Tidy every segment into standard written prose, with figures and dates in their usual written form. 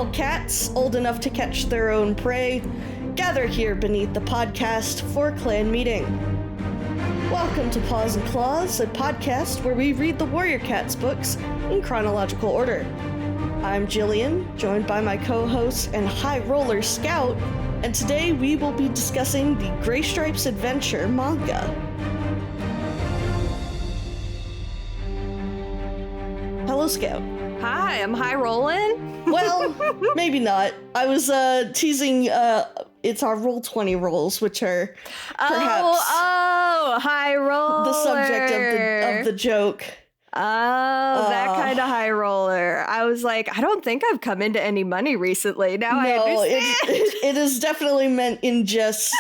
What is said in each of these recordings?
All cats, old enough to catch their own prey, gather here beneath the podcast for clan meeting. Welcome to Paws Clause, a podcast where we read the Warrior Cats books in chronological order. I'm Jillian, joined by my co-host and high roller Scout, and today we will be discussing the Graystripe's Adventure manga. Hello, Scout. Hi, I'm high rolling. Well, maybe not. I was teasing, it's our Roll20 rolls, which are perhaps high roller. The subject of the joke. That kind of high roller. I was like, I don't think I've come into any money recently. Now I understand. It is definitely meant in jest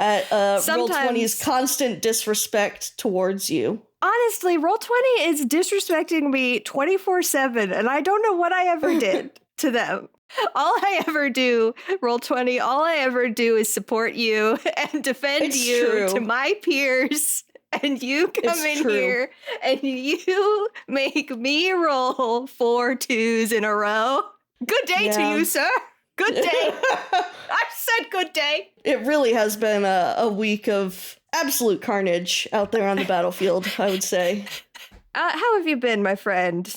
at Roll20's constant disrespect towards you. Honestly, Roll20 is disrespecting me 24/7, and I don't know what I ever did to them. All I ever do, Roll20, all I ever do is support you and defend you to my peers. And you come here and you make me roll 4 2s in a row. Good day to you, sir. Good day. I said good day. It really has been a week of absolute carnage out there on the battlefield, I would say. How have you been, my friend?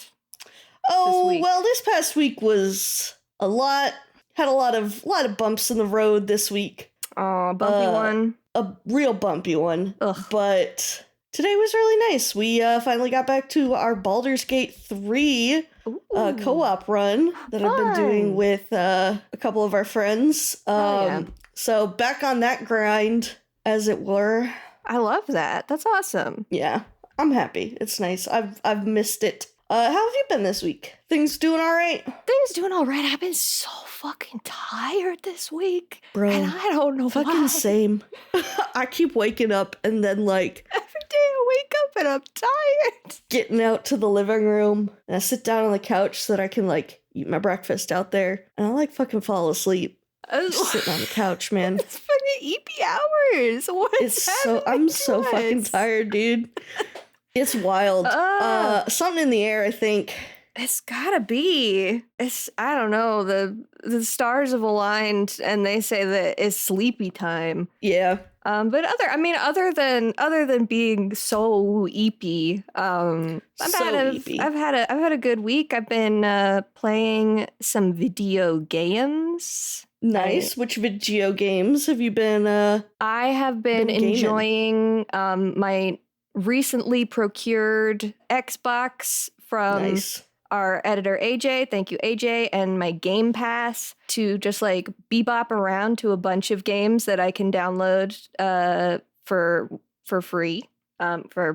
Oh, well, this past week was a lot. Had a lot of bumps in the road this week. Oh, bumpy one. A real bumpy one. Ugh. But today was really nice. We finally got back to our Baldur's Gate 3 co-op run that I've been doing with a couple of our friends. So back on that grind, as it were. I love that. That's awesome. Yeah, I'm happy. It's nice. I've missed it. How have you been this week? Things doing all right? Things doing all right. I've been so fucking tired this week. Bro. And I don't know why. Fucking same. I keep waking up and then every day I wake up and I'm tired. Getting out to the living room and I sit down on the couch so that I can eat my breakfast out there. And I fucking fall asleep. Just sitting on the couch, man. It's fucking EP hours. I'm so fucking tired, dude. It's wild. Something in the air, I think. It's gotta be. I don't know. The stars have aligned and they say that it's sleepy time. Yeah. But other than being so eepy, I've had a good week. I've been playing some video games. Nice. Which video games have you been I have been enjoying my recently procured Xbox from our editor AJ. Thank you, AJ, and my Game Pass to just bebop around to a bunch of games that I can download for free. As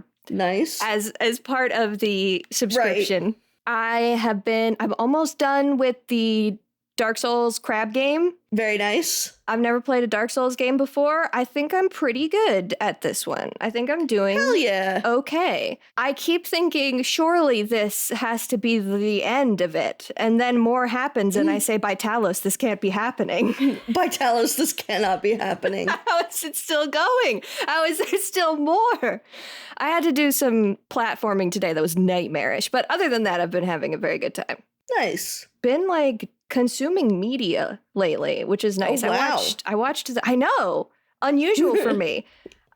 part of the subscription. Right. I'm almost done with the Dark Souls crab game. Very nice. I've never played a Dark Souls game before. I think I'm pretty good at this one. I think I'm doing okay. I keep thinking, surely this has to be the end of it. And then more happens and I say, by Talos, this can't be happening. By Talos, this cannot be happening. How is it still going? How is there still more? I had to do some platforming today that was nightmarish. But other than that, I've been having a very good time. Nice. Been consuming media lately, which is nice. Oh, wow. I watched I know, unusual for me.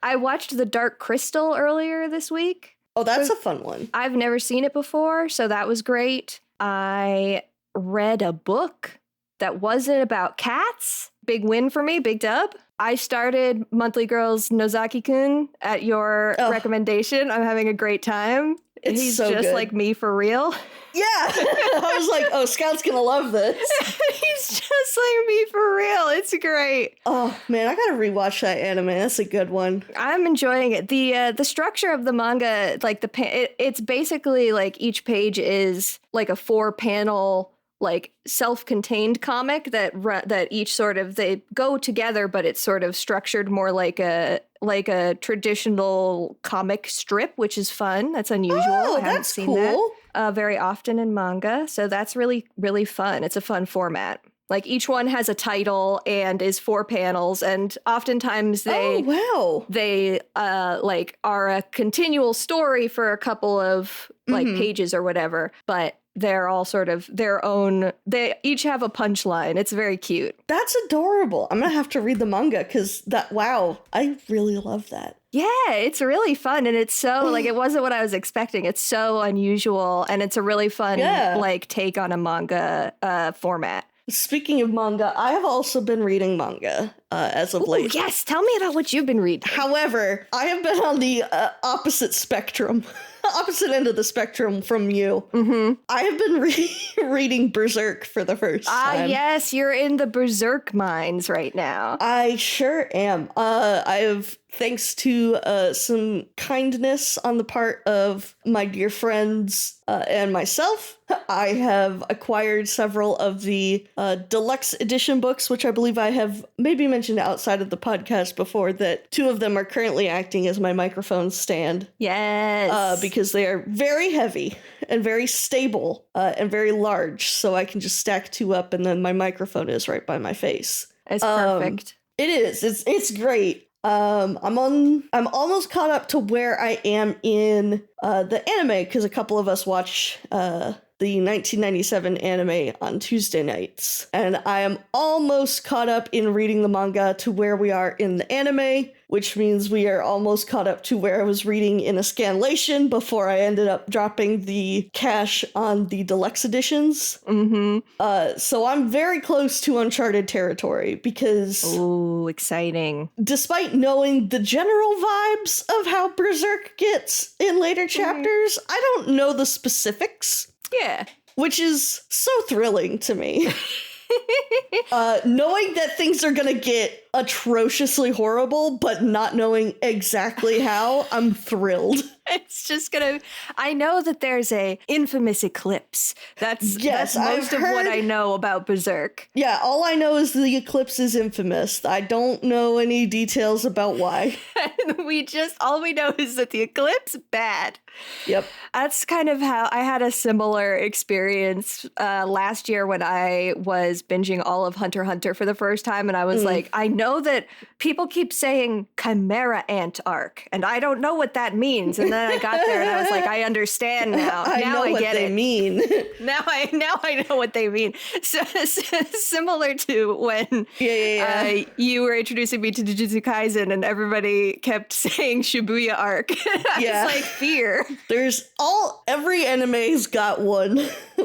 I watched The Dark Crystal earlier this week. Oh, that's a fun one. I've never seen it before, so that was great. I read a book that wasn't about cats. Big win for me, big dub. I started Monthly Girls Nozaki-kun at your recommendation. I'm having a great time. He's so just good. Like me for real. Yeah. I was like, Scout's gonna love this. He's just like me for real. It's great. Oh man, I gotta rewatch that anime. That's a good one. I'm enjoying it. The structure of the manga, it's basically each page is a 4-panel self-contained comic that each sort of they go together, but it's sort of structured more like a traditional comic strip, which is fun. That's unusual. Oh, I haven't that's seen cool. That very often in manga, so that's really, really fun. It's a fun format. Each one has a title and is 4 panels, and oftentimes they are a continual story for a couple of pages or whatever, but they're all sort of their own, they each have a punchline. It's very cute. That's adorable. I'm gonna have to read the manga because wow, I really love that. Yeah, it's really fun, and it's so, like, it wasn't what I was expecting. It's so unusual, and it's a really fun, like, take on a manga format. Speaking of manga, I have also been reading manga as of late. Yes, tell me about what you've been reading. However, I have been on the opposite spectrum, opposite end of the spectrum from you. Mm-hmm. I have been reading Berserk for the first time. Ah, yes, you're in the Berserk minds right now. I sure am. I have, thanks to some kindness on the part of my dear friends and myself, I have acquired several of the deluxe edition books, which I believe I have maybe mentioned outside of the podcast before, that 2 of them are currently acting as my microphone stand. Yes. Because they are very heavy and very stable and very large, so I can just stack 2 up and then my microphone is right by my face. It's perfect. It is. It's great. I'm almost caught up to where I am in the anime, because a couple of us watch the 1997 anime on Tuesday nights, and I am almost caught up in reading the manga to where we are in the anime, which means we are almost caught up to where I was reading in a scanlation before I ended up dropping the cash on the deluxe editions. Mm-hmm. So I'm very close to uncharted territory, because ooh, exciting. Despite knowing the general vibes of how Berserk gets in later chapters, I don't know the specifics. Yeah. Which is so thrilling to me. Knowing that things are gonna get atrociously horrible, but not knowing exactly how, I'm thrilled. It's just gonna, I know that there's a infamous eclipse. That's most of what I know about Berserk. Yeah, all I know is the eclipse is infamous. I don't know any details about why. All we know is that the eclipse, bad. Yep. That's kind of how I had a similar experience last year when I was binging all of Hunter x Hunter for the first time, and I was like, I know that people keep saying Chimera Ant arc, and I don't know what that means. And then I got there and I was like, I understand now. I know I what get they it. mean. Now I know what they mean. So, similar to when you were introducing me to Jujutsu Kaisen and everybody kept saying Shibuya arc. I was like, fear. Every anime's got one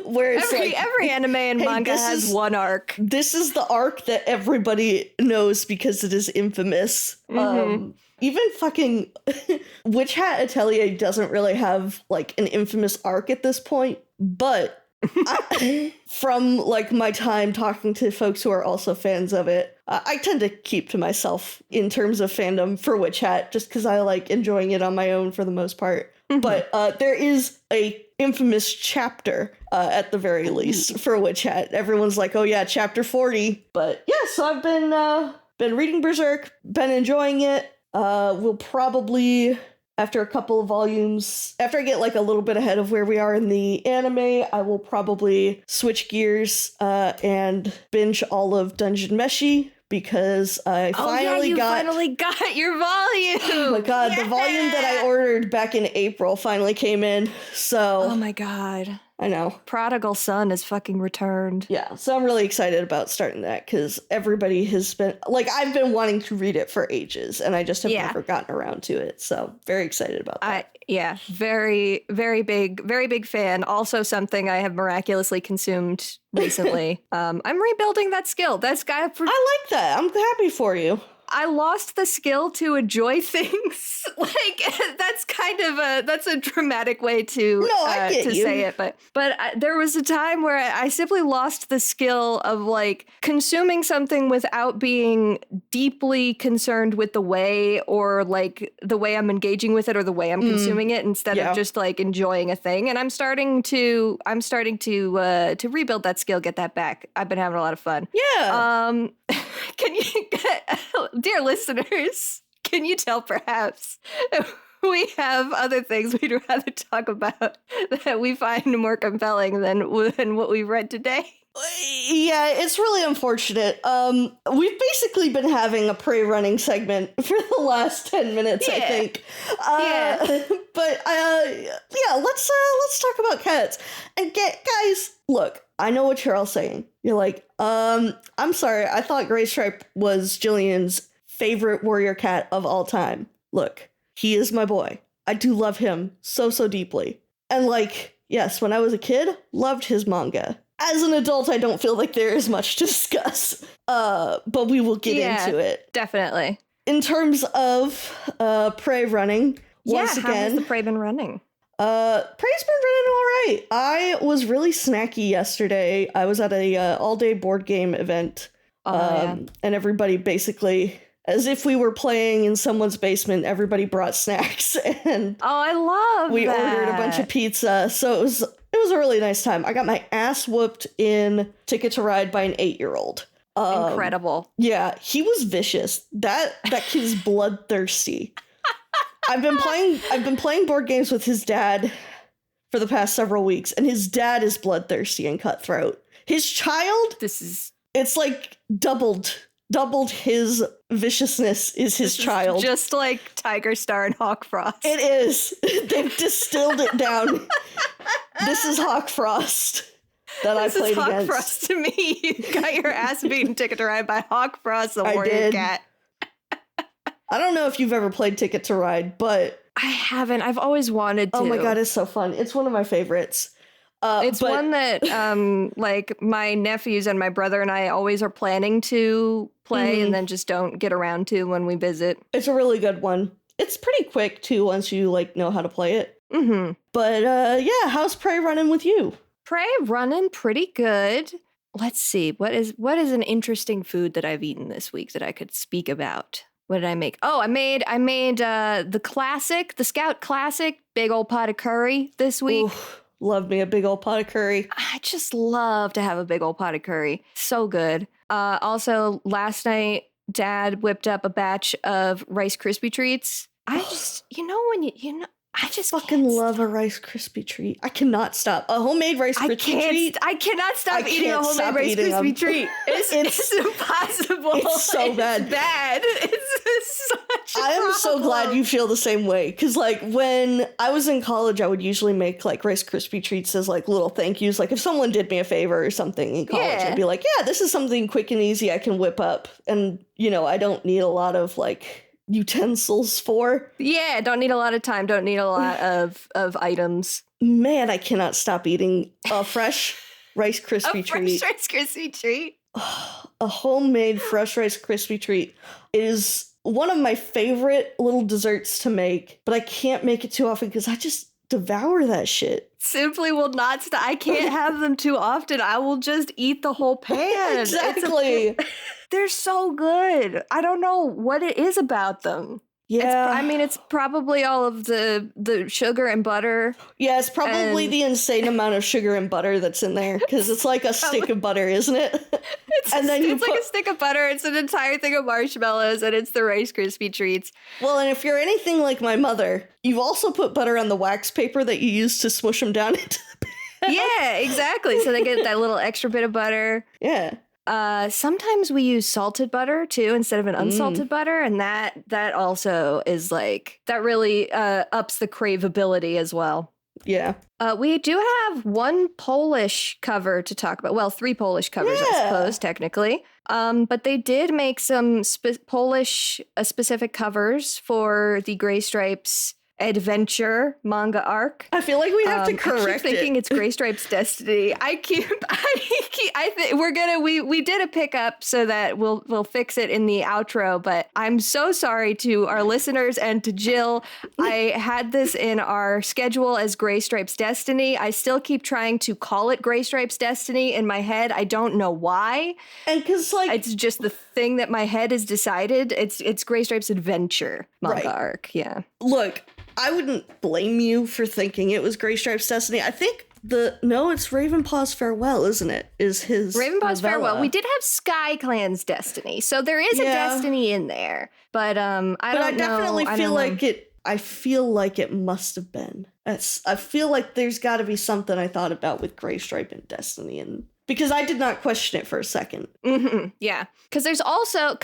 where it's every anime and manga has one arc. This is the arc that everybody knows because it is infamous. Mm-hmm. Even fucking Witch Hat Atelier doesn't really have like an infamous arc at this point, but from like my time talking to folks who are also fans of it, I tend to keep to myself in terms of fandom for Witch Hat, just because I like enjoying it on my own for the most part. Mm-hmm. But there is a infamous chapter at the very least for Witch Hat. Everyone's like, oh yeah, chapter 40. But yeah, so I've been reading Berserk, been enjoying it. We'll probably, after a couple of volumes, after I get like a little bit ahead of where we are in the anime, I will probably switch gears and binge all of Dungeon Meshi, because I finally got your volume. Oh my god, the volume that I ordered back in April finally came in. So oh my god. I know. Prodigal Son is fucking returned. Yeah, so I'm really excited about starting that, because everybody has been, like, I've been wanting to read it for ages, and I just have never gotten around to it, so very excited about that. Very, very big fan. Also something I have miraculously consumed recently. I'm rebuilding that skill. I like that. I'm happy for you. I lost the skill to enjoy things. Like, that's a dramatic way to say it. But there was a time where I simply lost the skill of like consuming something without being deeply concerned with the way, or like the way I'm engaging with it, or the way I'm consuming it, instead of just like enjoying a thing. And I'm starting to rebuild that skill, get that back. I've been having a lot of fun. Yeah. Can you, dear listeners, can you tell perhaps we have other things we'd rather talk about that we find more compelling than what we've read today? Yeah, it's really unfortunate. We've basically been having a prey running segment for the last 10 minutes, I think. But yeah, let's talk about cats. And guys, look, I know what you're all saying. You're like, I'm sorry, I thought Graystripe was Jillian's favorite warrior cat of all time. Look, he is my boy. I do love him so deeply. And like, yes, when I was a kid, loved his manga. As an adult, I don't feel like there is much to discuss, but we will get into it. Definitely. In terms of prey running, once again... how has the prey been running? Prey's been running all right. I was really snacky yesterday. I was at a all-day board game event, and everybody basically... as if we were playing in someone's basement, everybody brought snacks, and I love we that. ordered a bunch of pizza, so it was a really nice time. I got my ass whooped in Ticket to Ride by an 8-year-old. Incredible. Yeah, he was vicious. That kid's bloodthirsty. I've been playing board games with his dad for the past several weeks, and his dad is bloodthirsty and cutthroat. His child, it's like doubled his viciousness is his child. Just like Tiger Star and Hawk Frost. It is. They've distilled it down. This is Hawk Frost that I played against. This is Hawk Frost to me. You got your ass beaten Ticket to Ride by Hawk Frost, the warrior cat. I don't know if you've ever played Ticket to Ride, but... I haven't. I've always wanted to. Oh my god, it's so fun. It's one of my favorites. It's one that, like, my nephews and my brother and I always are planning to play and then just don't get around to when we visit. It's a really good one. It's pretty quick, too, once you, like, know how to play it. Mm-hmm. But, yeah, how's Prey running with you? Prey running pretty good. Let's see. What is an interesting food that I've eaten this week that I could speak about? What did I make? Oh, I made the Scout Classic, big old pot of curry this week. Oof. Love me a big old pot of curry. I just love to have a big old pot of curry. So good. Also, last night, Dad whipped up a batch of Rice Krispie treats. I just, I just fucking love a Rice Krispie treat. I cannot stop. A homemade Rice Krispie treat. I cannot stop eating a homemade Rice Krispie treat. It's impossible. It's so bad. It's bad. It's such a I am so problem. glad you feel the same way. Because, like, when I was in college, I would usually make, like, Rice Krispie treats as, like, little thank yous. Like, if someone did me a favor or something in college, I'd be like, yeah, this is something quick and easy I can whip up. And, I don't need a lot of, like... utensils for. Yeah, don't need a lot of time, don't need a lot of items. Man, I cannot stop eating a fresh Rice Krispie treat. Fresh Rice Krispie treat? A homemade fresh Rice Krispie treat is one of my favorite little desserts to make, but I can't make it too often because I just devour that shit. Simply will not stop. I can't have them too often. I will just eat the whole pan. Exactly. They're so good. I don't know what it is about them. Yeah. It's probably all of the sugar and butter. Yeah, it's probably the insane amount of sugar and butter that's in there, because it's like a stick of butter, isn't it? It's like a stick of butter. It's an entire thing of marshmallows, and it's the Rice Krispie treats. Well, and if you're anything like my mother, you've also put butter on the wax paper that you use to smush them down into the pan. Yeah, exactly. So they get that little extra bit of butter. Yeah. Sometimes we use salted butter too instead of an unsalted butter, and that also is like that really ups the craveability as well. Yeah. We do have one Polish cover to talk about. Well, 3 Polish covers, I suppose, technically. But they did make some Polish specific covers for the Graystripes adventure manga arc. I feel like we have to correct I keep thinking it's Graystripe's Destiny. We did a pickup so that we'll fix it in the outro, but I'm so sorry to our listeners and to Jill. I had this in our schedule as Graystripe's Destiny. I still keep trying to call it Graystripe's Destiny in my head. I don't know why. And because it's just the thing that my head has decided. It's Graystripe's adventure manga arc. Yeah. Look, I wouldn't blame you for thinking it was Graystripe's Destiny. I think it's Ravenpaw's Farewell, isn't it? Is his Ravenpaw's novella. Farewell. We did have SkyClan's Destiny, so there is a Destiny in there. But I definitely feel like it. I feel like it must have been. I feel like there's got to be something I thought about with Graystripe and Destiny, and Because I did not question it for a second. Mm-hmm. Yeah. Because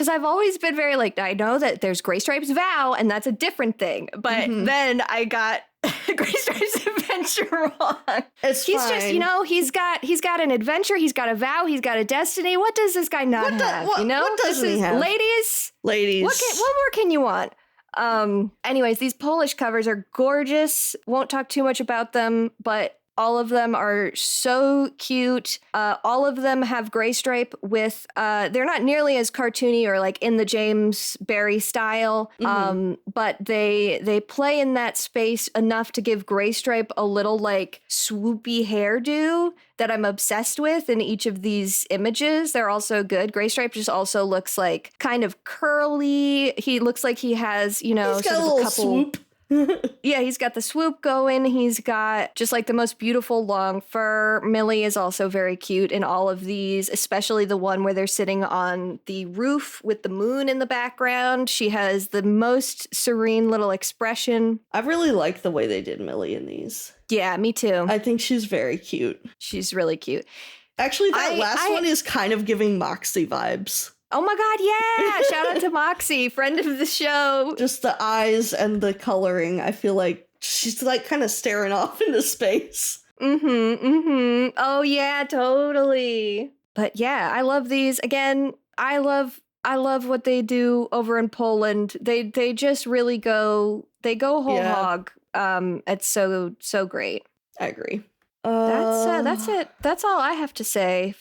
I've always been very like, I know that there's Graystripe's vow, and that's a different thing. But then I got Graystripe's adventure wrong. He's fine. Just, he's got an adventure, he's got a vow, he's got a destiny. What does this guy not have? What doesn't he have? Ladies. What more can you want? Anyways, these Polish covers are gorgeous. Won't talk too much about them, but all of them are so cute. All of them have Graystripe with, they're not nearly as cartoony or like in the James Barry style, but they play in that space enough to give Graystripe a little like swoopy hairdo that I'm obsessed with in each of these images. They're also good. Graystripe just also looks like kind of curly. He looks like he has, he's got a little swoop. Yeah, he's got the swoop going. He's got just like the most beautiful long fur. Millie is also very cute in all of these, especially the one where they're sitting on the roof with the moon in the background. She has the most serene little expression. I really like the way they did Millie in these. Yeah, me too. I think she's very cute. She's really cute. Actually, that last one is kind of giving Moxie vibes. Oh my God, yeah! Shout out to Moxie, friend of the show. Just the eyes and the coloring. I feel like she's like kind of staring off into space. Oh yeah, totally. But yeah, I love these. Again, I love what they do over in Poland. They just really go whole hog. It's so great. I agree. That's it. That's all I have to say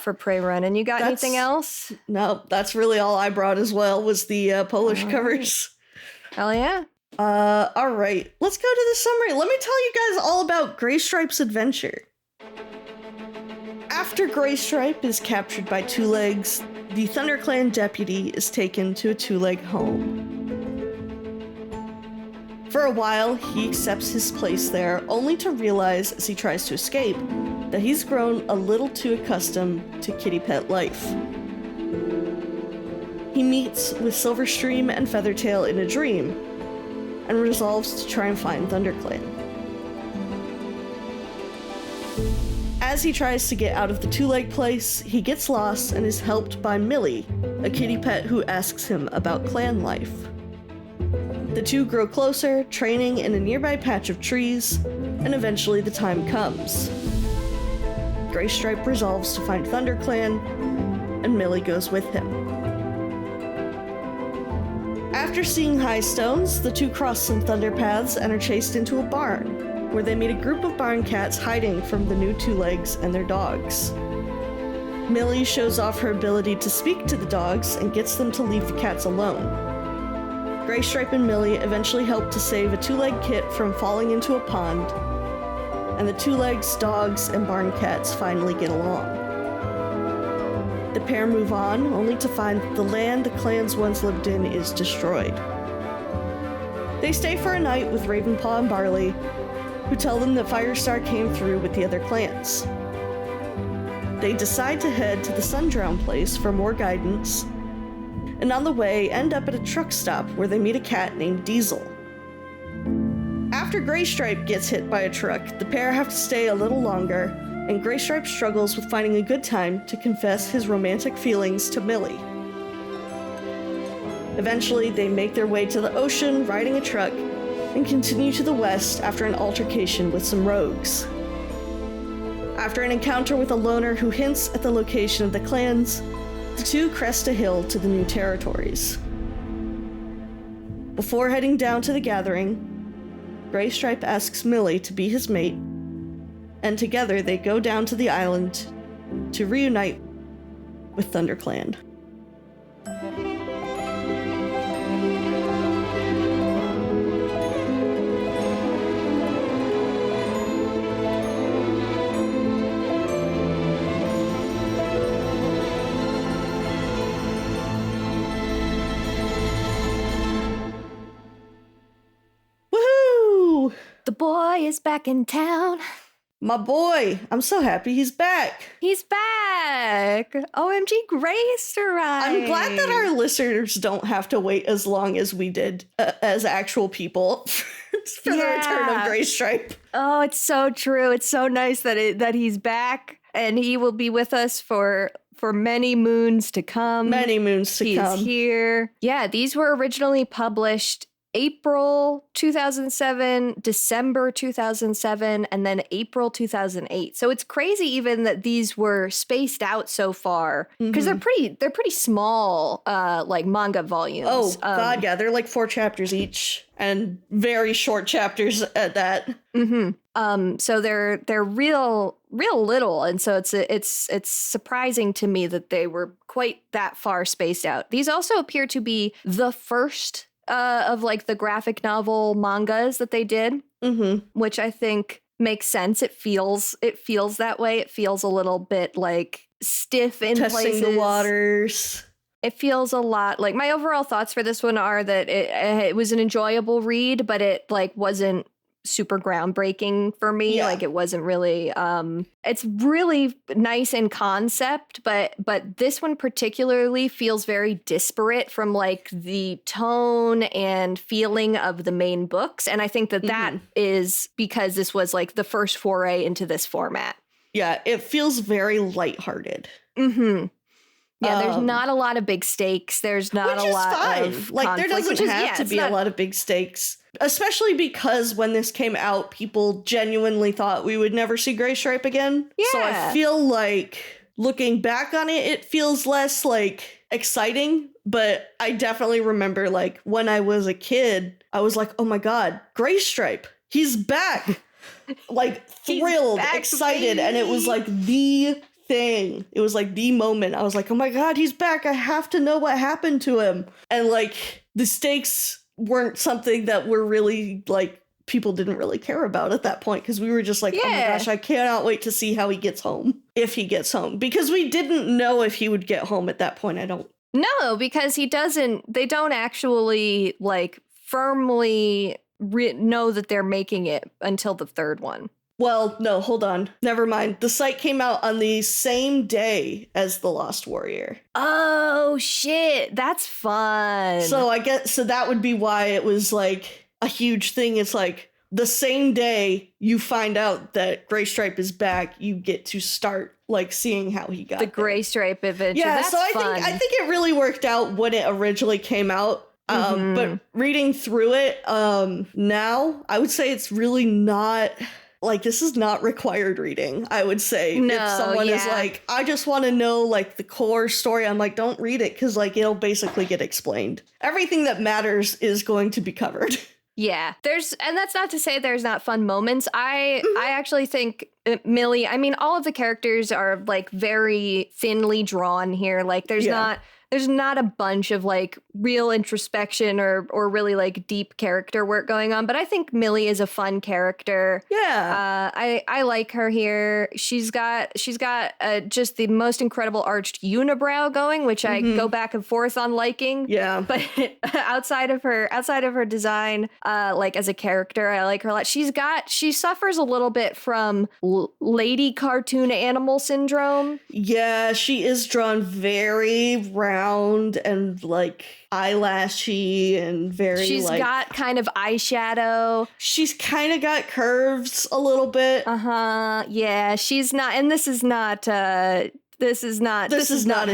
for Prey Runnin. You got anything else? No, that's really all I brought as well was the Polish covers. Hell yeah. All right, let's go to the summary. Let me tell you guys all about Graystripe's adventure. After Graystripe is captured by Two Legs, the ThunderClan deputy is taken to a Two-Leg home. For a while, he accepts his place there, only to realize as he tries to escape that he's grown a little too accustomed to kitty pet life. He meets with Silverstream and Feathertail in a dream, and resolves to try and find ThunderClan. As he tries to get out of the Two-Leg place, he gets lost and is helped by Millie, a kitty pet who asks him about clan life. The two grow closer, training in a nearby patch of trees, and eventually the time comes. Graystripe resolves to find ThunderClan, and Millie goes with him. After seeing high stones, the two cross some thunder paths and are chased into a barn, where they meet a group of barn cats hiding from the new Two Legs and their dogs. Millie shows off her ability to speak to the dogs and gets them to leave the cats alone. Graystripe and Millie eventually help to save a Two-Leg kit from falling into a pond, and the Two Legs, dogs, and barn cats finally get along. The pair move on, only to find that the land the clans once lived in is destroyed. They stay for a night with Ravenpaw and Barley, who tell them that Firestar came through with the other clans. They decide to head to the Sundrown place for more guidance, and on the way end up at a truck stop where they meet a cat named Diesel. After Graystripe gets hit by a truck, the pair have to stay a little longer, and Graystripe struggles with finding a good time to confess his romantic feelings to Millie. Eventually, they make their way to the ocean, riding a truck, and continue to the west after an altercation with some rogues. After an encounter with a loner who hints at the location of the clans, the two crest a hill to the new territories. Before heading down to the gathering, Graystripe asks Millie to be his mate, and together they go down to the island to reunite with ThunderClan. The boy is back in town. My boy, I'm so happy he's back. He's back. OMG Graystripe. I'm glad that our listeners don't have to wait as long as we did as actual people for the return of Graystripe. Oh, it's so true. It's so nice that he's back. and he will be with us for many moons to come. Many moons to come. He's here. Yeah, these were originally published April 2007, December 2007, and then April 2008. So it's crazy even that these were spaced out so far because they're pretty small like manga volumes. Oh god, yeah, they're like 4 chapters each and very short chapters at that. So they're real little, and so it's surprising to me that they were quite that far spaced out. These also appear to be the first of like the graphic novel mangas that they did, which I think makes sense. It feels that way. It feels a little bit like stiff in Testing places. the waters. It feels a lot like my overall thoughts for this one are that it was an enjoyable read, but it like wasn't super groundbreaking for me. Yeah. Like it wasn't really it's really nice in concept, but this one particularly feels very disparate from like the tone and feeling of the main books, and I think that is because this was like the first foray into this format. Yeah, it feels very lighthearted. Yeah, there's not a lot of big stakes. There's not a lot of like there conflict, doesn't have to be a lot of big stakes, especially because when this came out, people genuinely thought we would never see Graystripe again. Yeah. So I feel like looking back on it, it feels less like exciting, but I definitely remember like when I was a kid, I was like, oh my god, Graystripe, he's back. Like thrilled, back, excited, baby. and it was like the thing. It was like the moment. I was like, oh my god, he's back. I have to know what happened to him. And like the stakes weren't something that were really like people didn't really care about at that point, because we were just like, oh my gosh, I cannot wait to see how he gets home, if he gets home, because we didn't know if he would get home at that point. No, because they don't actually like firmly know that they're making it until the third one. Well, no, hold on. Never mind. The site came out on the same day as The Lost Warrior. Oh, shit. That's fun. So I guess, so that would be why it was like a huge thing. It's like the same day you find out that Graystripe is back, you get to start like seeing how he got the there. Graystripe adventure. Yeah, that's so I fun. think it really worked out when it originally came out. But reading through it now, I would say it's really not... Like, this is not required reading, I would say. No, if someone is like, I just want to know, like, the core story, I'm like, don't read it, because, like, it'll basically get explained. Everything that matters is going to be covered. Yeah, and that's not to say there's not fun moments. I actually think Millie, I mean, all of the characters are, like, very thinly drawn here. Like, there's not a bunch of like real introspection or really like deep character work going on, but I think Millie is a fun character. Yeah, I like her here. She's got just the most incredible arched unibrow going, which I go back and forth on liking. Yeah, but outside of her design, like as a character, I like her a lot. She suffers a little bit from lady cartoon animal syndrome. Yeah, she is drawn very round and like eyelashy and very she's like... got kind of eyeshadow. She's kind of got curves a little bit. Yeah, she's not, and this is not her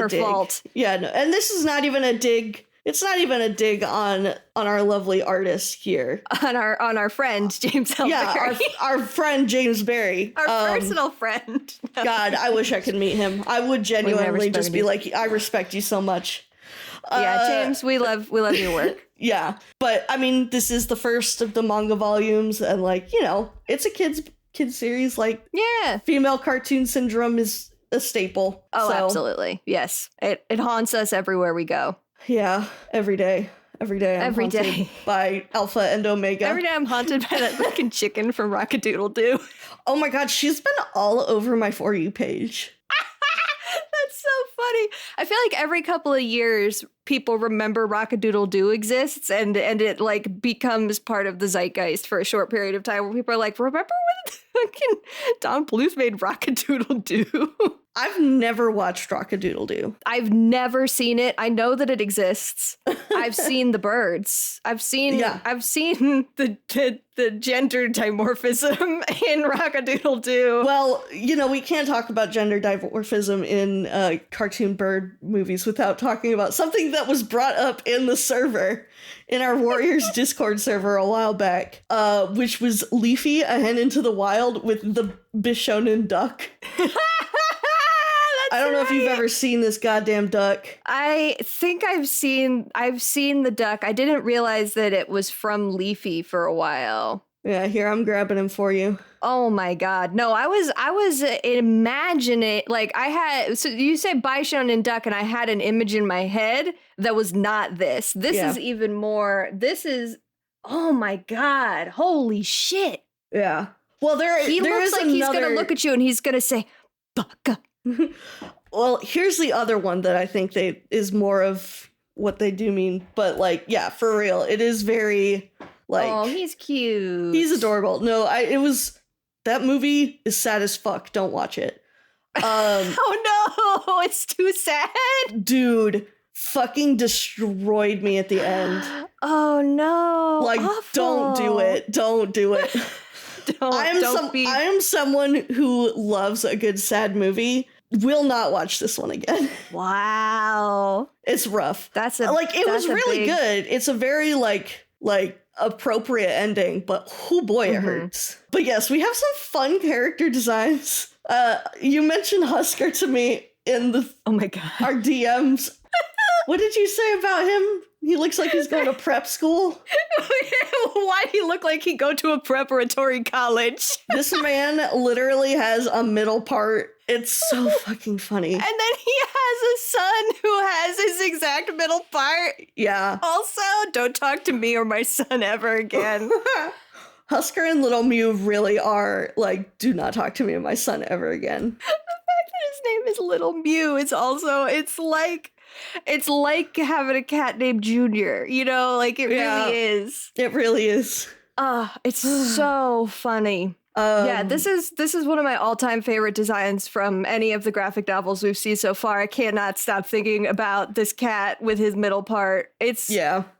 fault. Yeah, no, and this is not even a dig. It's not even a dig on our lovely artist here. On our friend James L. Yeah, Barry. our friend James Barry. Our personal friend. God, I wish I could meet him. I would genuinely just be like, I respect you so much. Yeah, James, we love your work. Yeah, but I mean, this is the first of the manga volumes, and like, you know, it's a kids series. Like, yeah, female cartoon syndrome is a staple. Oh, so. Absolutely, yes. It haunts us everywhere we go. Yeah, every day. I'm haunted by Alpha and Omega. Every day I'm haunted by that fucking chicken from Rock-a-Doodle-Doo. Oh my god, she's been all over my For You page. That's so funny. I feel like every couple of years people remember Rock-a-Doodle-Doo exists and it like becomes part of the zeitgeist for a short period of time where people are like, remember when fucking Don Bluth made Rock-a-Doodle-Doo? I've never watched Rock-a-Doodle-Doo. I've never seen it. I know that it exists. I've seen the birds. I've seen the gender dimorphism in Rock-a-Doodle-Doo. Well, we can't talk about gender dimorphism in cartoon bird movies without talking about something that was brought up in the server, in our Warriors Discord server a while back, which was Leafy, a hen into the wild with the Bishonen duck. I don't know if you've ever seen this goddamn duck. I think I've seen the duck. I didn't realize that it was from Leafy for a while. Yeah, here, I'm grabbing him for you. Oh my god. No, I was imagining, like, so you said Bishonen duck and I had an image in my head that was not this. This is even more, oh my god, holy shit. Yeah. Well, he looks like he's gonna look at you and he's gonna say, "Baka." Well, here's the other one that I think is more of what they do mean, but for real, it is very oh, he's cute. He's adorable. No, that movie is sad as fuck. Don't watch it. Oh no, it's too sad. Dude, fucking destroyed me at the end. Oh no. Awful. Don't do it. Don't do it. I am someone who loves a good sad movie. Will not watch this one again. Wow. It's rough. It was really good. It's a very appropriate ending, but oh boy, it hurts. But yes, we have some fun character designs. You mentioned Husker to me in oh my god, our DMs. What did you say about him? He looks like he's going to prep school. Why'd he look like he'd go to a preparatory college? This man literally has a middle part. It's so fucking funny. And then he has a son who has his exact middle part. Yeah. Also, don't talk to me or my son ever again. Husker and Little Mew really are do not talk to me and my son ever again. The fact that his name is Little Mew is also, it's like having a cat named Junior, it really is. It really is. It's so funny. This is one of my all-time favorite designs from any of the graphic novels we've seen so far. I cannot stop thinking about this cat with his middle part. It's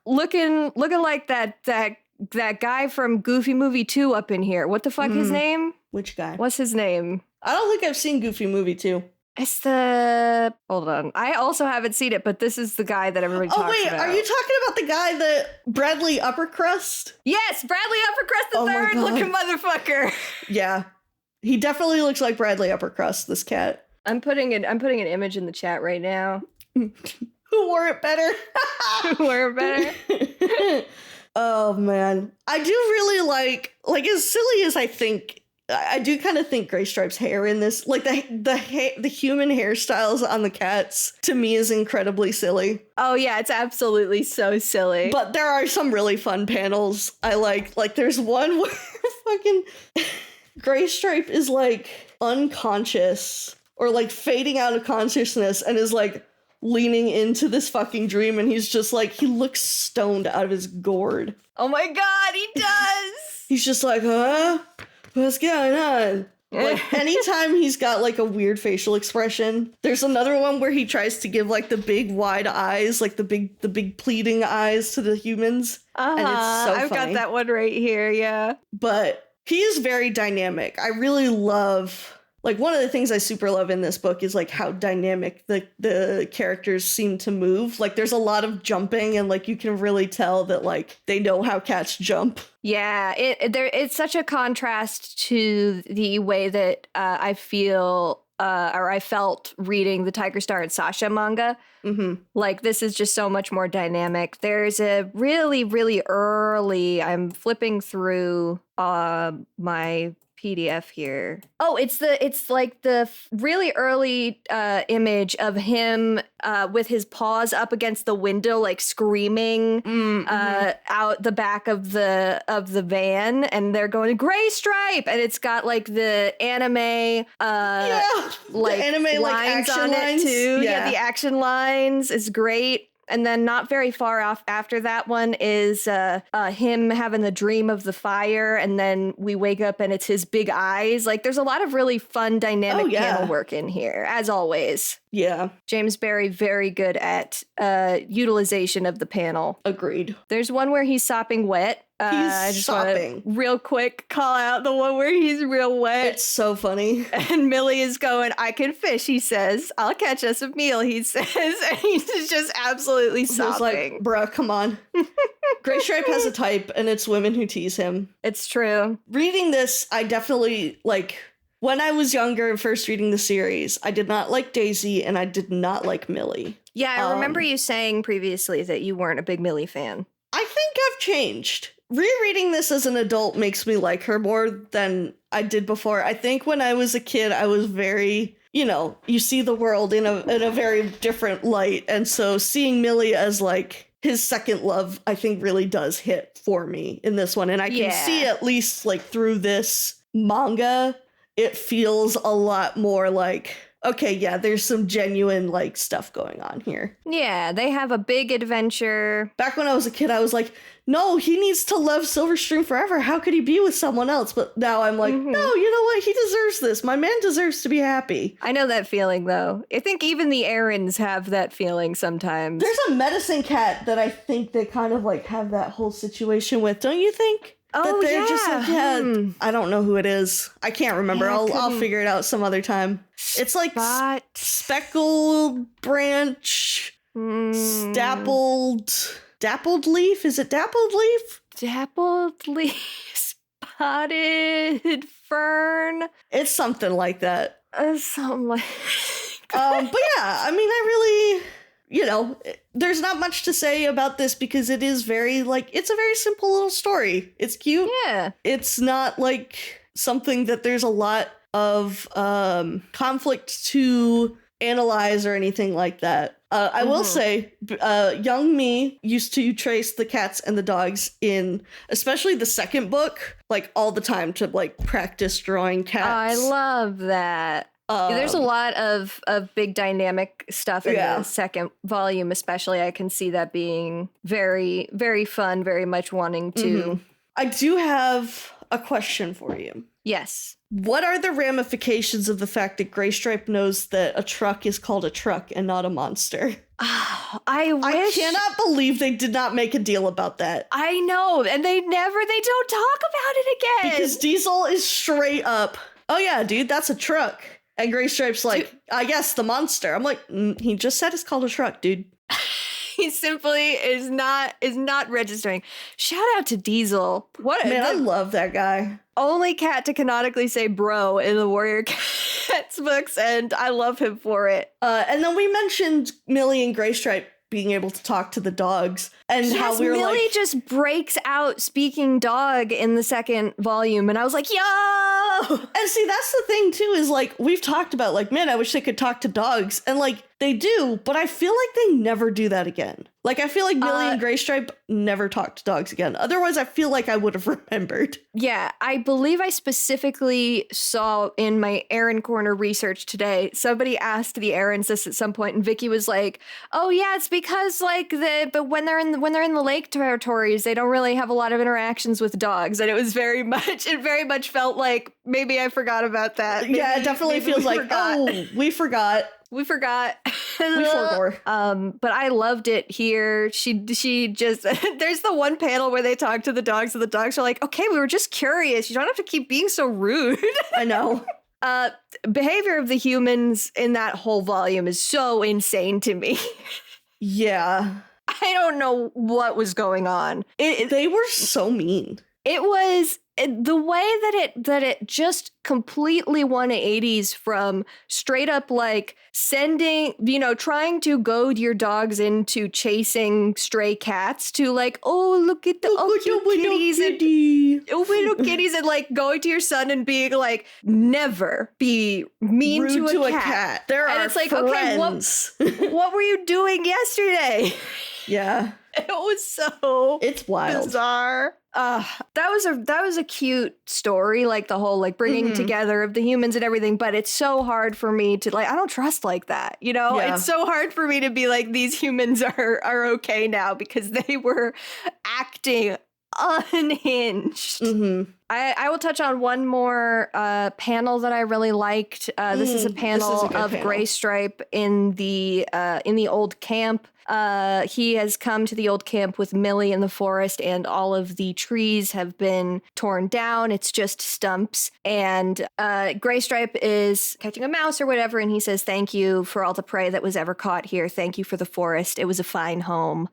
looking like that guy from Goofy Movie 2 up in here. What the fuck his name? Which guy? What's his name? I don't think I've seen Goofy Movie 2. It's hold on. I also haven't seen it, but this is the guy that everybody talks about. Oh wait, are you talking about the guy that Bradley Uppercrust? Yes, Bradley Uppercrust the third looking motherfucker. Yeah. He definitely looks like Bradley Uppercrust, this cat. I'm putting an image in the chat right now. Who wore it better? Who wore it better? Oh man. I do really like as silly as I do kind of think Graystripe's hair in this, the human hairstyles on the cats, to me is incredibly silly. Oh yeah, it's absolutely so silly. But there are some really fun panels I like. There's one where fucking Graystripe is unconscious or fading out of consciousness and is leaning into this fucking dream, and he's just he looks stoned out of his gourd. Oh my god, he does! He's just huh? What's going on? Anytime he's got a weird facial expression. There's another one where he tries to give the big wide eyes, the big pleading eyes to the humans. And it's so I've funny. got that one right here, yeah. But he is very dynamic. I really love one of the things I super love in this book is how dynamic the characters seem to move. There's a lot of jumping and you can really tell that they know how cats jump. Yeah, it's such a contrast to the way that I feel or I felt reading the Tiger Star and Sasha manga. Mm-hmm. This is just so much more dynamic. There's a really, really early, I'm flipping through my PDF here. Oh, it's the really early image of him with his paws up against the window, screaming out the back of the van, and they're going Graystripe, and it's got the anime the anime lines action on lines it too. Yeah, the action lines is great. And then not very far off after that one is him having the dream of the fire, and then we wake up and it's his big eyes. Like, there's a lot of really fun dynamic panel work in here, as always. Yeah. James Barry, very good at utilization of the panel. Agreed. There's one where he's sopping wet. I just sopping. Real quick call out the one where he's real wet. It's so funny. And Millie is going, I can fish, he says. I'll catch us a meal, he says. And he's just absolutely sopping. Like, bruh, come on. Graystripe has a type, and it's women who tease him. It's true. Reading this, I definitely, like, when I was younger and first reading the series, I did not like Daisy, and I did not like Millie. Yeah, I remember you saying previously that you weren't a big Millie fan. I think I've changed. Rereading this as an adult makes me like her more than I did before. I think when I was a kid, I was very, you see the world in a very different light. And so seeing Millie as like his second love, I think really does hit for me in this one. And I can see at least like through this manga, it feels a lot more like, okay, yeah, there's some genuine, like, stuff going on here. Yeah, they have a big adventure. Back when I was a kid, I was like, no, he needs to love Silverstream forever. How could he be with someone else? But now I'm like, no, you know what? He deserves this. My man deserves to be happy. I know that feeling, though. I think even the Erins have that feeling sometimes. There's a medicine cat that I think they kind of, like, have that whole situation with, don't you think? Oh, that they're just like, I don't know who it is. I can't remember. Yeah, I'll figure it out some other time. It's like speckled branch, dappled leaf. Is it dappled leaf? Dappled leaf, spotted fern. It's something like that. Something like. But yeah, I mean, I really. There's not much to say about this because it is very, like, it's a very simple little story. It's cute. Yeah. It's not, like, something that there's a lot of conflict to analyze or anything like that. I will say, young me used to trace the cats and the dogs in, especially the second book, like, all the time to, like, practice drawing cats. I love that. There's a lot of big dynamic stuff in the second volume, especially. I can see that being very, very fun, very much wanting to. I do have a question for you. Yes. What are the ramifications of the fact that Graystripe knows that a truck is called a truck and not a monster? I cannot believe they did not make a deal about that. I know, and they don't talk about it again. Because Diesel is straight up, oh yeah, dude, that's a truck. And Graystripe's like, I guess the monster. I'm like, he just said it's called a truck, dude. He simply is not registering. Shout out to Diesel. I love that guy. Only cat to canonically say bro in the Warrior Cats books, and I love him for it. And then we mentioned Millie and Graystripe being able to talk to the dogs, and how we were Millie like, just breaks out speaking dog in the second volume, and I was like, yo! And see, that's the thing too, is like, we've talked about, like, man, I wish they could talk to dogs, and like, they do, but I feel like they never do that again. Like, I feel like Millie and Graystripe never talk to dogs again. Otherwise, I feel like I would have remembered. Yeah, I believe I specifically saw in my Erin Corner research today, somebody asked the Erins this at some point, and Vicky was like, "Oh yeah, it's because like but when they're in the lake territories, they don't really have a lot of interactions with dogs." And it very much felt like maybe I forgot about that. Maybe, yeah, it definitely feels like, we forgot. We forgot. We forgot. But I loved it here. She just, there's the one panel where they talk to the dogs, and the dogs are like, okay, we were just curious. You don't have to keep being so rude. I know. Behavior of the humans in that whole volume is so insane to me. Yeah. I don't know what was going on. They were so mean. It was the way that it just completely 180s from straight up like sending, trying to goad your dogs into chasing stray cats to like, oh, look at the little kitties and like going to your son and being like, never be mean rude to a cat. There and are it's like, friends. Okay, what were you doing yesterday? Yeah. It was so it's wild. bizarre. That was a cute story, like the whole like bringing together of the humans and everything, but it's so hard for me to like, I don't trust like that, you know? Yeah. It's so hard for me to be like, these humans are okay now because they were acting unhinged. I will touch on one more panel that I really liked. This is a panel of Graystripe in the old camp. He has come to the old camp with Millie in the forest, and all of the trees have been torn down. It's just stumps. And Graystripe is catching a mouse or whatever, and he says, "Thank you for all the prey that was ever caught here. Thank you for the forest. It was a fine home."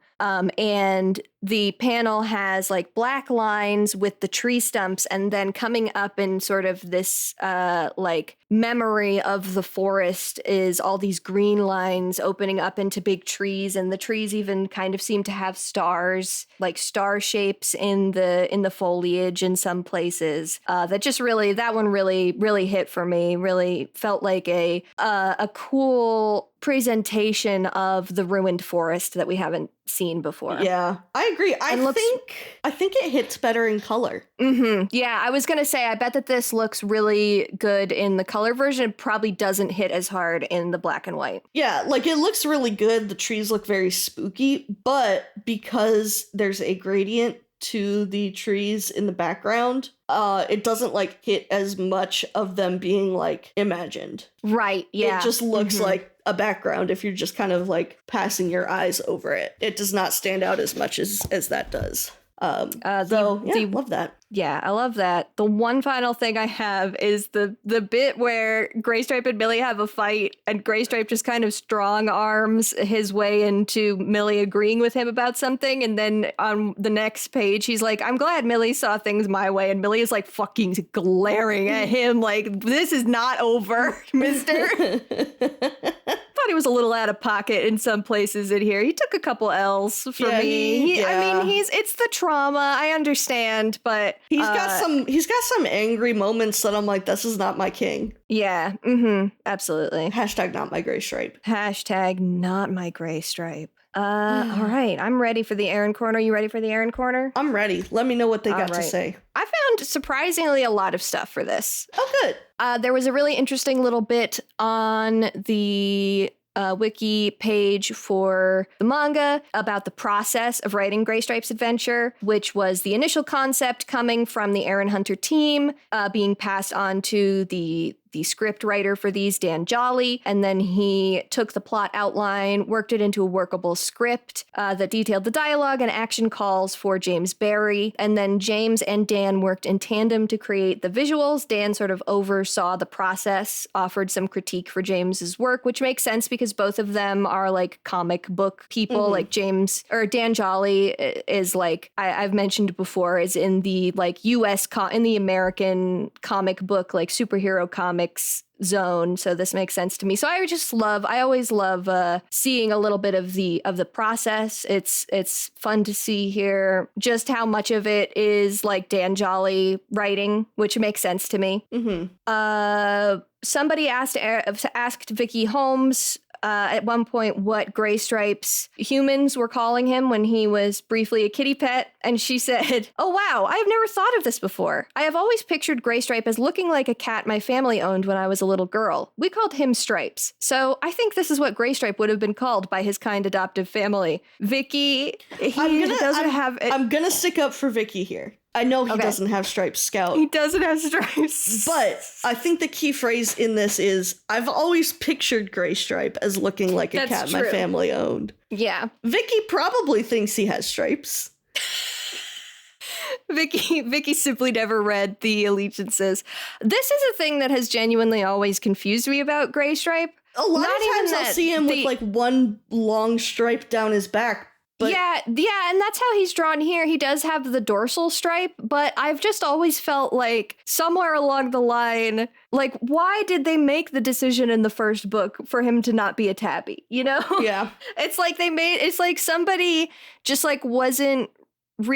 And the panel has like black lines with the tree stumps, and then coming up in sort of this like memory of the forest is all these green lines opening up into big trees, and the trees even kind of seem to have stars, like star shapes in the foliage in some places. That one really hit for me. Really felt like a cool presentation of the ruined forest that we haven't seen before. Yeah, I agree. I think it hits better in color. Yeah, I was gonna say, I bet that this looks really good in the color version. It probably doesn't hit as hard in the black and white. Yeah, like it looks really good. The trees look very spooky, but because there's a gradient to the trees in the background, it doesn't like hit as much of them being like imagined. Right, yeah. It just looks like a background if you're just kind of like passing your eyes over it. It does not stand out as much as that does. Love that. Yeah, I love that. The one final thing I have is the bit where Graystripe and Millie have a fight, and Graystripe just kind of strong arms his way into Millie agreeing with him about something, and then on the next page he's like, "I'm glad Millie saw things my way," and Millie is like fucking glaring at him like, "This is not over, mister." Thought he was a little out of pocket in some places in here. He took a couple L's for me. I mean, it's the trauma. I understand, but he's got some angry moments that I'm like, this is not my king. Yeah. Absolutely. Hashtag not my Graystripe. Hashtag not my Graystripe. All right. I'm ready for the Erin Corner. You ready for the Erin Corner? I'm ready. Let me know what they got to say. I found surprisingly a lot of stuff for this. Oh, good. There was a really interesting little bit on the wiki page for the manga about the process of writing Graystripe's adventure, which was the initial concept coming from the Aaron Hunter team, being passed on to the script writer for these, Dan Jolly, and then he took the plot outline, worked it into a workable script that detailed the dialogue and action calls for James Barry, and then James and Dan worked in tandem to create the visuals. Dan sort of oversaw the process, offered some critique for James's work, which makes sense because both of them are like comic book people. Like Dan Jolly is like, I've mentioned before, is in the like in the American comic book, like superhero comics zone, so this makes sense to me. So I always love seeing a little bit of the process. It's fun to see here just how much of it is like Dan Jolly writing, which makes sense to me. Somebody asked Vicky Holmes at one point what Graystripe's humans were calling him when he was briefly a kitty pet, and she said, "Oh wow, I have never thought of this before. I have always pictured Graystripe as looking like a cat my family owned when I was a little girl. We called him Stripes. So I think this is what Graystripe would have been called by his kind adoptive family." Vicky, I'm gonna stick up for Vicky here. I know he doesn't have stripes, Scout. He doesn't have stripes. But I think the key phrase in this is, I've always pictured Graystripe as looking like a cat my family owned. Yeah. Vicky probably thinks he has stripes. Vicky simply never read the allegiances. This is a thing that has genuinely always confused me about Graystripe. A lot of times I'll see him with like one long stripe down his back. But yeah, and that's how he's drawn here. He does have the dorsal stripe, but I've just always felt like somewhere along the line, like, why did they make the decision in the first book for him to not be a tabby, you know? Yeah. It's like somebody just like wasn't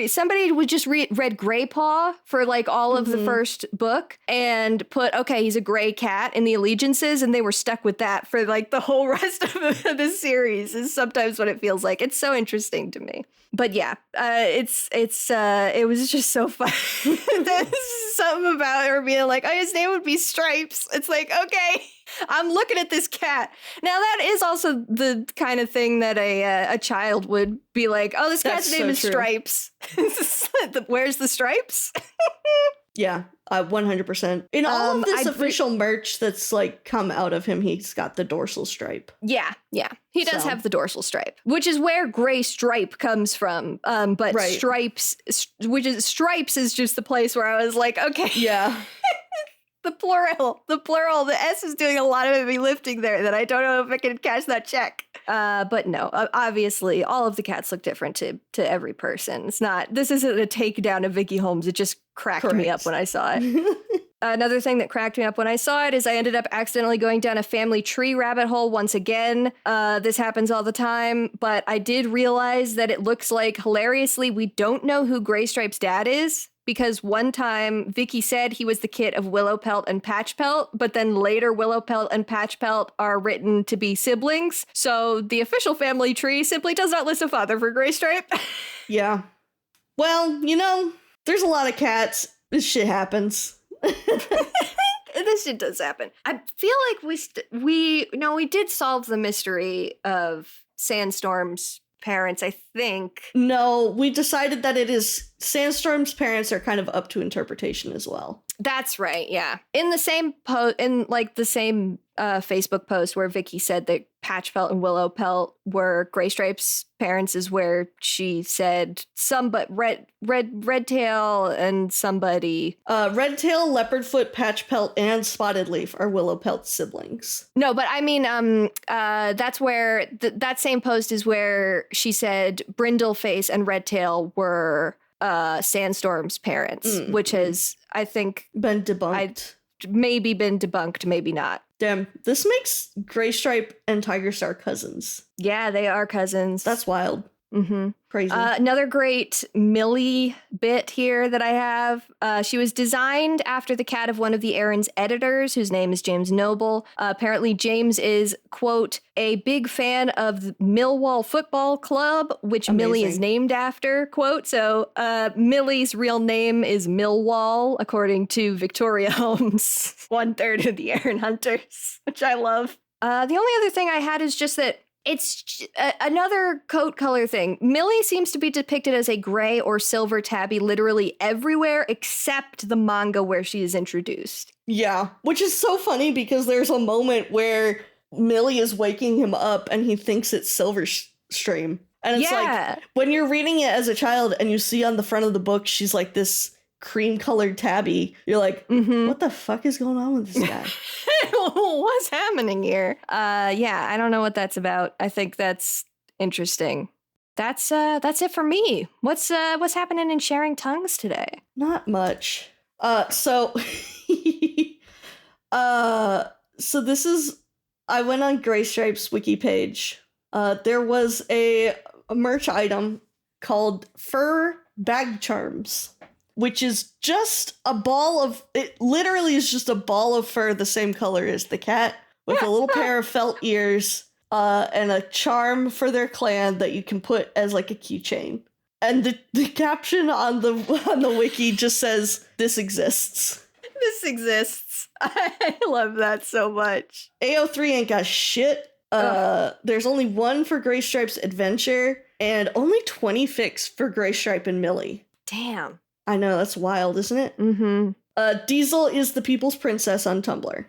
somebody would just read Gray Paw for like all of the first book and put, okay, he's a gray cat in the allegiances, and they were stuck with that for like the whole rest of the series is sometimes what it feels like. It's so interesting to me. But yeah, it was just so fun. There's something about her being like, oh, his name would be Stripes. It's like, okay, I'm looking at this cat. Now that is also the kind of thing that a child would be like, oh, this cat's name is Stripes. Where's the stripes? Yeah, 100%. In all of this official merch that's like come out of him, he's got the dorsal stripe. Yeah. He does have the dorsal stripe, which is where Graystripe comes from. But Stripes is just the place where I was like, okay. Yeah. The plural, the S is doing a lot of heavy lifting there that I don't know if I can cash that check. But no, obviously all of the cats look different to every person. This isn't a takedown of Vicky Holmes. It just cracked me up when I saw it. Another thing that cracked me up when I saw it is I ended up accidentally going down a family tree rabbit hole once again. This happens all the time, but I did realize that it looks like, hilariously, we don't know who Graystripe's dad is. Because one time Vicky said he was the kid of Willowpelt and Patchpelt, but then later Willowpelt and Patchpelt are written to be siblings. So the official family tree simply does not list a father for Graystripe. Yeah. Well, there's a lot of cats. This shit happens. This shit does happen. I feel like we did solve the mystery of Sandstorm's parents, I think. No, we decided that it is Sandstorm's parents are kind of up to interpretation as well. That's right, yeah. In the same Facebook post where Vicky said that Patchpelt and Willowpelt were Graystripe's parents is where she said Redtail and somebody. Redtail, Leopardfoot, Patchpelt, and Spotted Leaf are Willowpelt's siblings. No, but I mean, that's where that same post is where she said Brindleface and Redtail were Sandstorm's parents, which has, I think, been debunked. Maybe been debunked, maybe not. Damn, this makes Graystripe and Tigerstar cousins. Yeah, they are cousins. That's wild. Mm-hmm. Crazy. Another great Millie bit here that I have. She was designed after the cat of one of the Erin's editors, whose name is James Noble. Apparently, James is, quote, a big fan of the Millwall Football Club, which Amazing. Millie is named after, quote. So Millie's real name is Millwall, according to Victoria Holmes, 1/3 of the Erin Hunters, which I love. The only other thing I had is just that it's another coat color thing. Millie seems to be depicted as a gray or silver tabby literally everywhere except the manga where she is introduced. Yeah, which is so funny because there's a moment where Millie is waking him up and he thinks it's Silverstream. And it's like, when you're reading it as a child and you see on the front of the book, she's like this cream-colored tabby, you're like, what the fuck is going on with this guy? What's happening here? Yeah, I don't know what that's about. I think that's interesting. That's it for me. What's happening in Sharing Tongues today? Not much. So this is, I went on Graystripe's wiki page. There was a merch item called Fur Bag Charms, which is just a ball of, it literally is just a ball of fur the same color as the cat, with a little pair of felt ears, and a charm for their clan that you can put as like a keychain. And the caption on the wiki just says, "This exists." This exists. I love that so much. AO3 ain't got shit. There's only one for Graystripe's Adventure, and only 20 fics for Graystripe and Millie. Damn. I know, that's wild, isn't it? Mm-hmm. Diesel is the people's princess on Tumblr.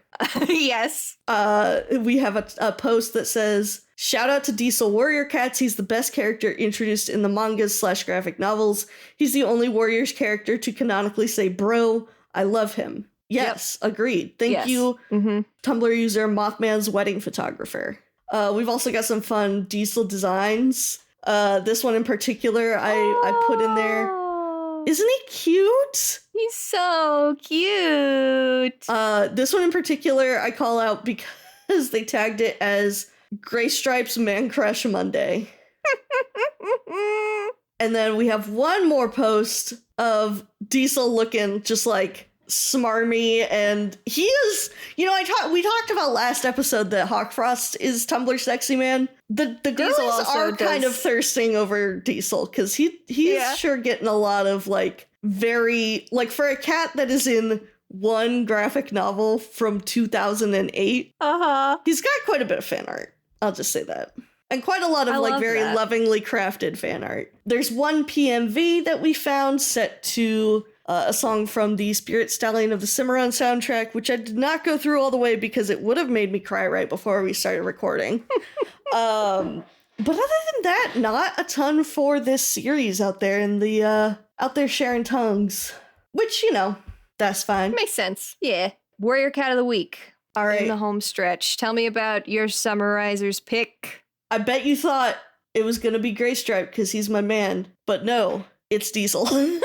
Yes. We have a post that says, shout out to Diesel Warrior Cats. He's the best character introduced in the mangas / graphic novels. He's the only Warriors character to canonically say, bro, I love him. Yes, agreed. Thank you, Tumblr user Mothman's Wedding Photographer. We've also got some fun Diesel designs. This one in particular, I put in there. Isn't he cute? He's so cute. This one in particular, I call out because they tagged it as Graystripe's Man Crush Monday. And then we have one more post of Diesel looking just like smarmy, and he is, we talked about last episode that Hawkfrost is Tumblr sexy man. The girls are kind of thirsting over Diesel because he's sure getting a lot of like very, like, for a cat that is in one graphic novel from 2008, he's got quite a bit of fan art. I'll just say that. And quite a lot of like very lovingly crafted fan art. There's one PMV that we found set to a song from the Spirit Stallion of the Cimarron soundtrack, which I did not go through all the way because it would have made me cry right before we started recording. But other than that, not a ton for this series out there in the out there sharing tongues, which, that's fine. Makes sense. Yeah. Warrior Cat of the Week. All right. In the home stretch. Tell me about your summarizer's pick. I bet you thought it was going to be Graystripe because he's my man, but no, it's Diesel. And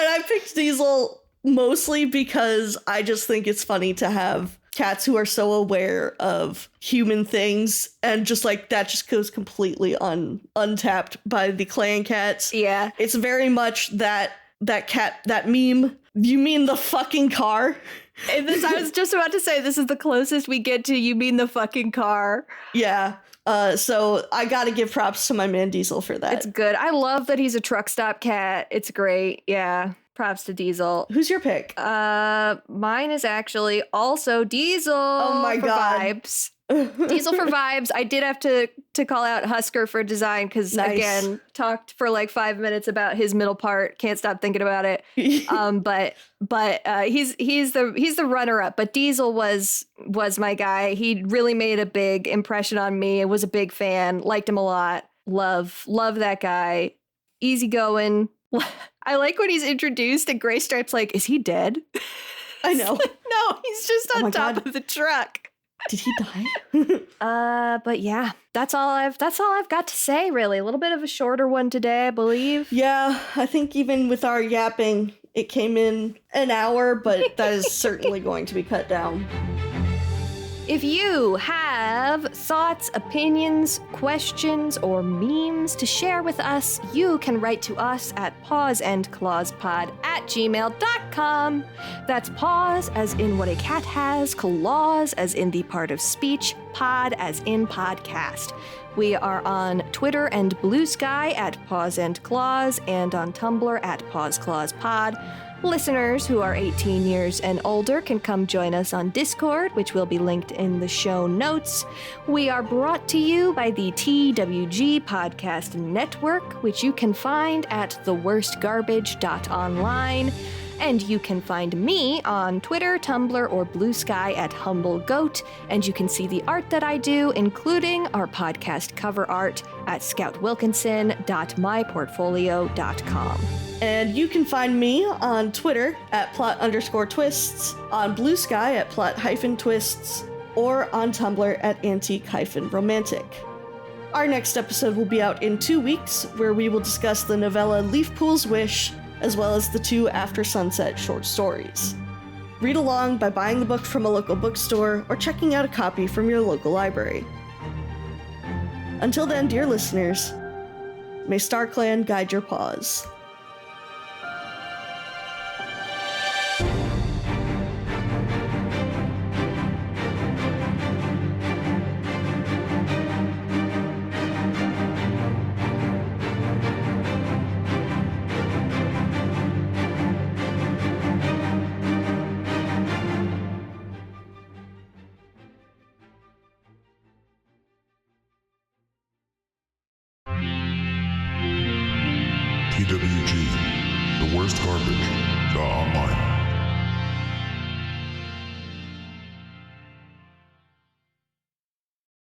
I picked Diesel mostly because I just think it's funny to have cats who are so aware of human things, and just like that just goes completely untapped by the clan cats. Yeah. It's very much that cat, that meme, you mean the fucking car? I was just about to say, this is the closest we get to you mean the fucking car. Yeah. So I gotta give props to my man Diesel for that. It's good. I love that he's a truck stop cat. It's great. Yeah. Props to Diesel. Who's your pick? Mine is actually also Diesel. Oh my God. Vibes. Diesel for vibes. I did have to call out Husker for design because again, talked for like 5 minutes about his middle part. Can't stop thinking about it. But he's the runner up. But Diesel was my guy. He really made a big impression on me. I was a big fan. Liked him a lot. Love that guy. Easygoing. I like when he's introduced and Graystripe's like, is he dead? I know. Like, no, he's just on top God. of the truck. Did he die? But yeah, that's all I've got to say, really. A little bit of a shorter one today, I believe. Yeah, I think even with our yapping, it came in an hour, but that is certainly going to be cut down. If you have thoughts, opinions, questions, or memes to share with us, you can write to us at pawsandclawspod@gmail.com. That's paws as in what a cat has, claws as in the part of speech, pod as in podcast. We are on Twitter and Blue Sky at Paws and Claws, and on Tumblr at Paws Clause Pod. Listeners who are 18 years and older can come join us on Discord, which will be linked in the show notes. We are brought to you by the TWG Podcast Network, which you can find at theworstgarbage.online. And you can find me on Twitter, Tumblr, or Blue Sky at HumbleGoat. And you can see the art that I do, including our podcast cover art, at scoutwilkinson.myportfolio.com. And you can find me on Twitter at plot_twists, on Blue Sky at plot-twists, or on Tumblr at antique-romantic. Our next episode will be out in 2 weeks, where we will discuss the novella Leafpool's Wish, as well as the 2 After Sunset short stories. Read along by buying the book from a local bookstore or checking out a copy from your local library. Until then, dear listeners, may StarClan guide your paws. TWG, the worst garbage, online.